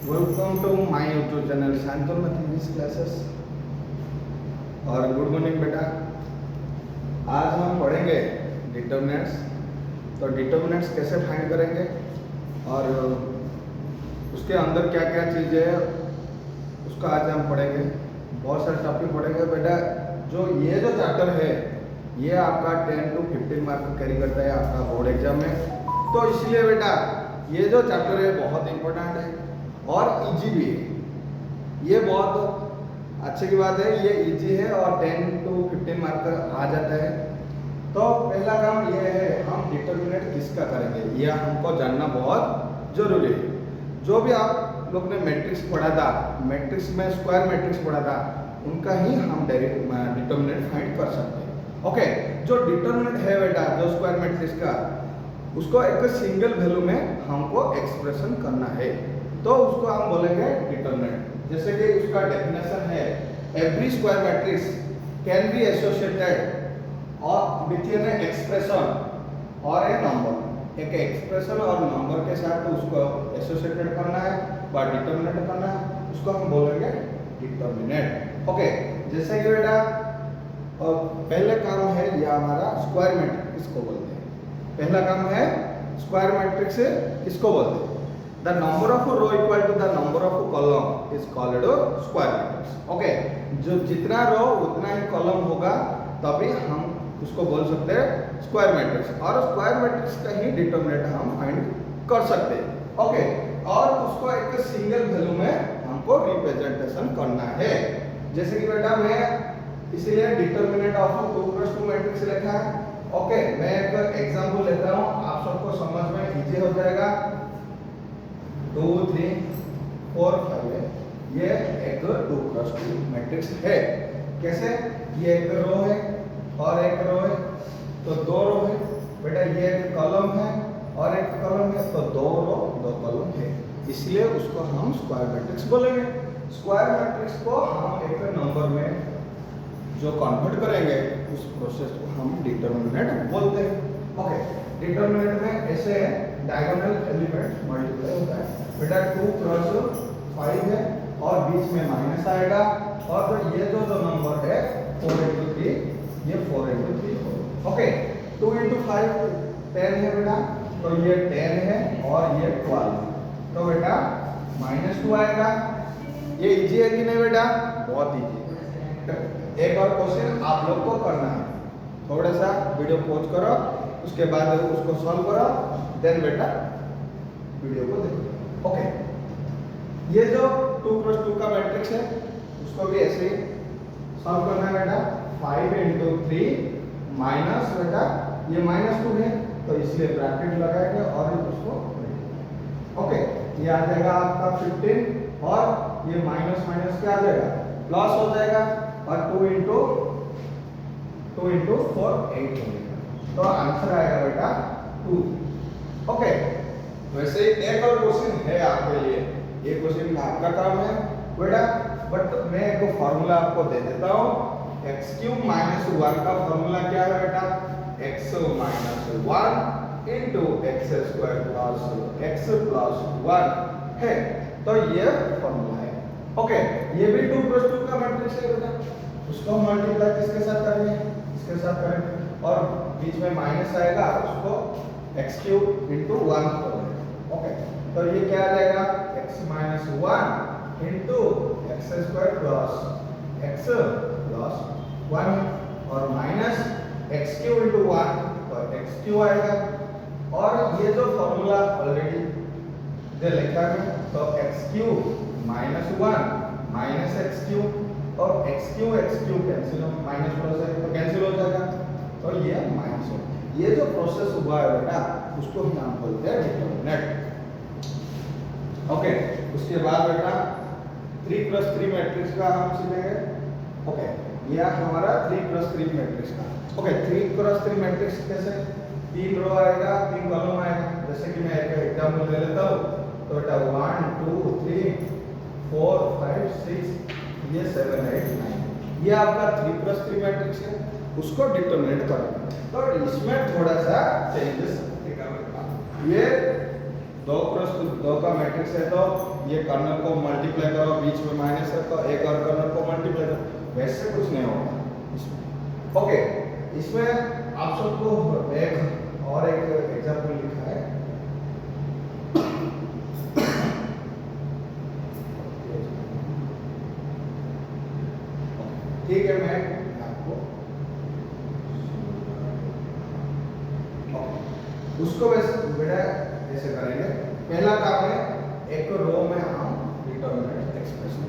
Welcome to my YouTube channel Shantanu mathematics classes. और good morning बेटा। आज हम पढ़ेंगे डिटर्मिनेंट्स। तो डिटर्मिनेंट्स कैसे फाइंड करेंगे और उसके अंदर क्या क्या चीज़ें है उसका आज हम पढ़ेंगे। बहुत सारे टॉपिक पढ़ेंगे बेटा। ये जो चैप्टर है ये आपका 10 to 15 मार्क कैरी करता है आपका बोर्ड एग्जाम में। तो इसलिए बेटा ये जो चैप्टर है बहुत इंपॉर्टेंट है और इजी भी है। ये बहुत अच्छे की बात है, ये इजी है और 10 to 15 मार्क आ जाता है। तो पहला काम ये है हम डिटर्मिनेंट किसका करेंगे यह हमको जानना बहुत जरूरी है। जो भी आप लोग ने मैट्रिक्स पढ़ा था, मैट्रिक्स में स्क्वायर मैट्रिक्स पढ़ा था, उनका ही हम डायरेक्ट डिटर्मिनेंट फाइंड कर सकते हैं। ओके, जो डिटर्मिनेंट है बेटा जो स्क्वायर मैट्रिक्स का, उसको एक सिंगल वैल्यू में हमको एक्सप्रेशन करना है तो उसको हम बोलेंगे डिटर्मिनेंट। जैसे कि उसका डेफिनेशन है every square matrix can be associated और विथ एन एक्सप्रेशन और ए नंबर। एक एक्सप्रेशन और नंबर के साथ उसको एसोसिएटेड करना है व डिटर्मिनेंट करना है, उसको हम बोलेंगे डिटर्मिनेंट। ओके, जैसे कि बेटा पहले काम है यह हमारा स्क्वायर मैट्रिक्स किसको बोलते हैं। पहला काम है स्क्वायर मैट्रिक्स किसको बोलते हैं। The number of row equal to the number of column is called square matrix. Okay, जो जितना रो उतना ही कॉलम होगा तभी हम उसको बोल सकते हैं स्क्वायर मैट्रिक्स। और स्क्वायर मैट्रिक्स का ही डिटर्मिनेंट हम फाइंड कर सकते हैं। ओके, और उसको एक सिंगल वैल्यू में हमको रिप्रेजेंटेशन करना है। जैसे कि बेटा मैं इसीलिए डिटर्मिनेंट ऑफ 2+2 मैट्रिक्स लिखा है। ओके, मैं एक एग्जांपल लेता हूं, आप सबको समझ में इजी हो जाएगा। 2 3 4 5 है, ये एक 2+2 मैट्रिक्स है। कैसे, ये एक रो है और एक रो है तो दो रो है बेटा। ये एक कॉलम है और एक कॉलम है तो दो रो दो कॉलम है, इसलिए उसको हम स्क्वायर मैट्रिक्स बोलेंगे। स्क्वायर मैट्रिक्स को हम एक नंबर में जो कन्वर्ट करेंगे उस प्रोसेस को हम डिटर्मिनेंट बोलते हैं। ओके, डिटर्मिनेंट में ऐसे डायगोनल एलिमेंट मल्टीप्लाई होता है बेटा। 2+5 है और बीच में माइनस आएगा और तो ये जो नंबर है 4 into 3, ये 4 into 3 होगा। ओके, 2 into 5 10 है बेटा, तो ये 10 है और ये 12 है तो बेटा -2 आएगा। ये इजी है कि नहीं बेटा, बहुत इजी है। एक और क्वेश्चन आप लोग को करना है, थोड़ा सा वीडियो पॉज करो, उसके बाद उसको सॉल्व करो, देन बेटा वीडियो को देखो। ओके, ये जो 2+2 का मैट्रिक्स है उसको भी ऐसे ही सॉल्व करना है बेटा। 5 into 3 माइनस बेटा ये -2 है तो इसलिए ब्रैकेट लगाएंगे और उसको ओके, ये आ जाएगा आपका 15 और ये माइनस माइनस क्या आ जाएगा प्लस हो जाएगा और 2 into 4 8 हो जाएगा तो आंसर आएगा बेटा 2। ओके, वैसे एक और क्वेश्चन है आपके लिए, ये क्वेश्चन आपका काम है बेटा, बट मैं एक फॉर्मूला आपको दे देता हूँ। x³ - 1 का फॉर्मूला क्या है बेटा, x - 1 into x² plus x plus 1 है, तो ये फॉर्मूला है। ओके, ये भी 2+2 का मैट्रिक्स है बेटा, उसको मल्टीप्लाई किसके साथ करेंगे, इसके साथ करेंगे और बीच में माइनस आएगा, उसको x³ into 1 करेंगे। ओके, तो ये क्या आ जाएगा x - 1 into x² plus x plus 1 और माइनस x³ into 1 तो x³ आएगा। और ये जो फॉर्मूला ऑलरेडी दे लिखा है तो x³ - 1 माइनस x³ और x³ कैंसिल, माइनस प्लस है तो कैंसिल हो जाएगा तो ये माइनस हो। ये जो प्रोसेस हुआ है बेटा उसको हम नाम बोलते हैं डिटर्मिनेंट। ओके, उसके बाद बेटा 3+3 मैट्रिक्स का हम सीखेंगे। ओके, ये हमारा 3+3 मैट्रिक्स का। ओके, 3×3 मैट्रिक्स कैसे, 3 रो आएगा 3 कॉलम आएगा। जैसे कि मैं एक एग्जांपल ले लेता हूँ तो बेटा 1 2 3 4 5 6 ये 7 8 9 ये आपका 3+3 मैट्रिक्स है, उसको डिटर्मिनेंट करना। तो इसमें थोड़ा सा चेंजेस दिखेगा। ये 2 क्रॉस 2 का मैट्रिक्स है तो ये कर्नल को मल्टीप्लाई करो, बीच में माइनस रखो, एक और कर्नल को मल्टीप्लाई करो, वैसे कुछ नहीं होगा इसमें। ओके, इसमें आप सबको एक और एक एग्जांपल लिखा है। ठीक है, मैं आपको उसको बेटा ऐसे करेंगे। पहला काम है, एक रो में हम डिटरमिनेंट एक्सप्रेशन,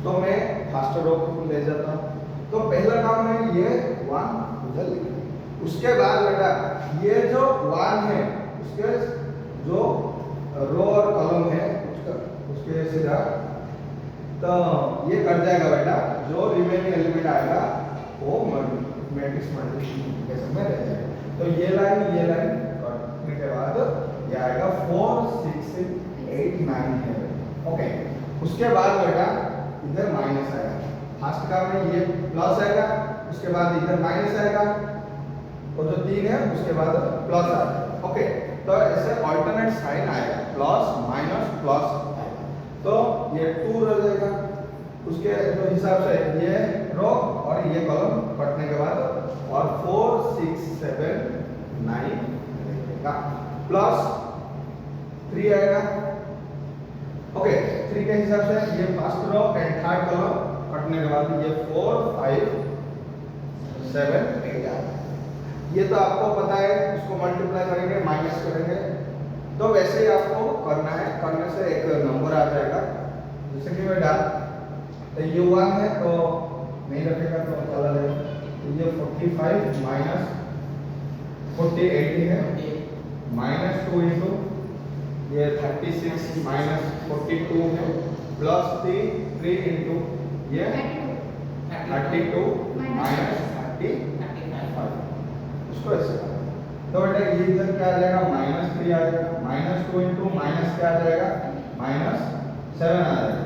तो मैं फर्स्ट रो को ले जाता हूँ। तो पहला काम है ये 1 उधर लिखना। उसके बाद बेटा ये जो 1 है उसके जो रो और कॉलम है उसके सीधा तो ये कट जाएगा बेटा, जो रिमेनिंग एलिमेंट आएगा वो मैट्रिक्स मल्टीप्लिकेशन में रह जाएगा। तो ये लाइन कटने के बाद ये आएगा 4 6 8 9 है। ओके, उसके बाद बेटा इधर माइनस आएगा। फर्स्ट का में ये प्लस आएगा, उसके बाद इधर माइनस आएगा, और जो 3 है उसके बाद प्लस आएगा। ओके, तो ऐसे ऑल्टरनेट साइन आएगा, प्लस माइनस प्लस आएगा, तो ये 2 रह जाएगा। उसके जो हिसाब से ये रो और ये कॉलम कटने के बाद और 4 6 7 9 रहेगा, प्लस 3 आएगा। ओके, 3 के हिसाब से ये first row and third column कटने के बाद ये 4 5 7 8 आएगा। ये तो आपको पता है, उसको मल्टीप्लाई करेंगे, माइनस करेंगे, तो वैसे ही आपको करना है। करने से एक नंबर आ जाएगा, जैसे कि बेटा ये 1 है तो नहीं रखेगा तो चला जाएगा। तो ये 45 माइनस 48 है, माइनस 2 इंटू ये 36 माइनस 42 है, प्लस 3 इंटू ये 32 माइनस 35। उसको ऐसे करना। तो बेटा ये इधर क्या आ जाएगा, -3 आ जाएगा, -2 इंटू माइनस क्या आ जाएगा, -7 आ जाएगा,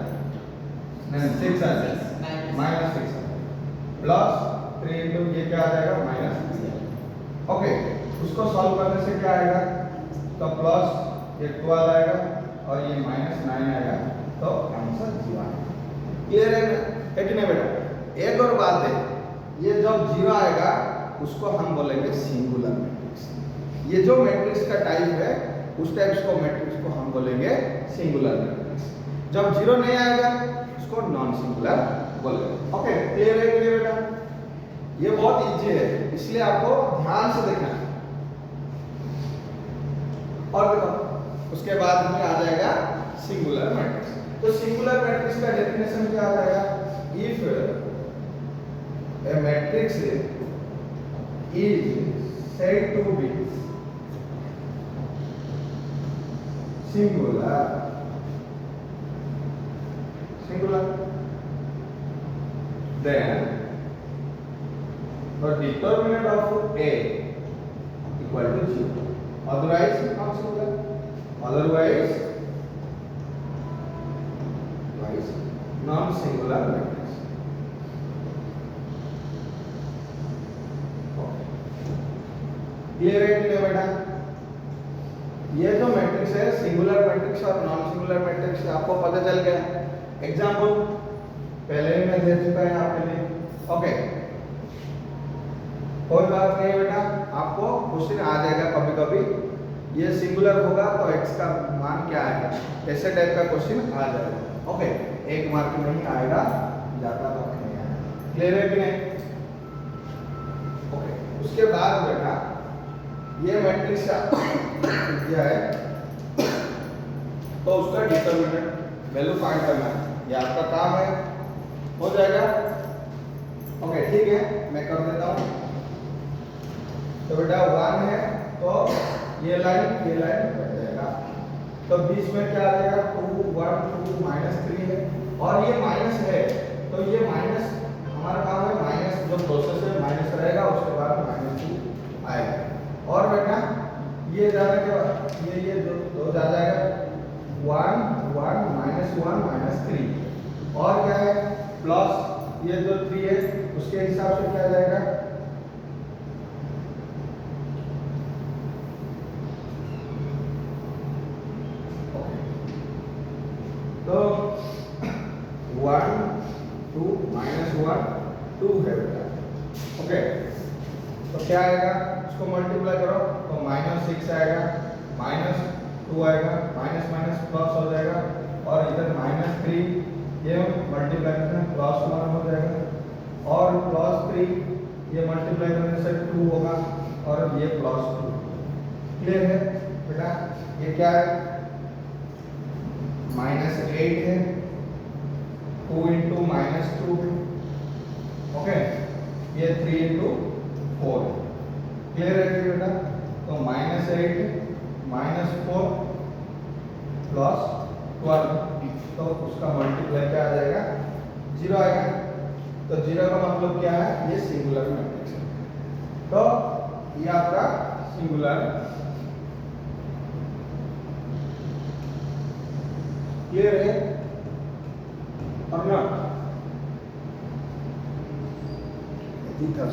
नहीं 6 आ जाएगा, -6 प्लस 3 इंटू ये क्या आ जाएगा, -3। ओके, उसको सॉल्व करने से क्या आएगा, तो प्लस ये 12 आएगा और ये -9 आएगा, तो आंसर 0 आएगा। क्लियर है कि नहीं बेटा? एक और बात है, ये जब 0 आएगा उसको हम बोलेंगे सिंगुलर मैट्रिक्स। ये जो मैट्रिक्स का टाइप है उस टाइप्स को मैट्रिक्स को हम बोलेंगे सिंगुलर मैट्रिक्स। जब 0 नहीं आएगा उसको नॉन सिंगुलर बोलेंगे। ओके, क्लियर है कि नहीं बेटा? ये बहुत इजी है, इसलिए आपको ध्यान से देखना है। और देखो उसके बाद में आ जाएगा सिंगुलर मैट्रिक्स। तो सिंगुलर मैट्रिक्स का डेफिनेशन क्या आ जाएगा, if A matrix is said to be singular then the determinant of A equal to 0, otherwise not singular, otherwise non-singular matrix। Clear है कि नहीं बेटा? ये जो मैट्रिक्स है सिंगुलर मैट्रिक्स और नॉन सिंगुलर मैट्रिक्स आपको पता चल गया। एग्जांपल पहले ही मैं दे चुका है आपके लिए। ओके, कोई बात नहीं बेटा, आपको क्वेश्चन आ जाएगा कभी कभी, ये सिंगुलर होगा तो x का मान क्या आएगा, ऐसे टाइप का क्वेश्चन आ जाएगा। ओके, 1 मार्क में ही आएगा, ज्यादा मार्क नहीं आएगा। क्लियर है कि नहीं? ओके, उसके बाद बेटा ये मैट्रिक्स क्या है तो उसका डिटरमिनेंट वैल्यू फाइंड करना है, ये आपका काम है, हो जाएगा। ओके, ठीक है, मैं कर देता हूँ। तो बेटा 1 है तो ये लाइन कट जाएगा, तो बीच में क्या आ जाएगा, 2 1 2 -3 है, और ये माइनस है तो ये माइनस हमारा काम है, माइनस जो प्रोसेस है माइनस रहेगा, उसके बाद -2 आएगा। और बेटा ये जाने के बाद ये दो जा जाएगा, 1 1 -1 -3, और क्या है प्लस ये जो 3 है उसके हिसाब से क्या जाएगा, तो 1 2 -1 2 है बेटा। ओके, तो क्या आएगा, इसको मल्टीप्लाई करो तो -6 आएगा, -2 आएगा, माइनस माइनस प्लस हो जाएगा, और इधर -3 ये मल्टीप्लाई करने +1 हो जाएगा, और +3 ये मल्टीप्लाई करने से 2 होगा, और ये +2। क्लियर है बेटा? ये क्या है, -8 है, 2 × -2 है। ओके, ये 3 × 4 है। क्लियर है कि बेटा? तो -8 -4 +12, तो उसका मल्टीप्लाई क्या आ जाएगा, 0 आएगा। तो 0 का मतलब क्या है, ये सिंगुलर मैट्रिक्स है। तो ये आपका सिंगुलर। क्लियर है और ना? 3000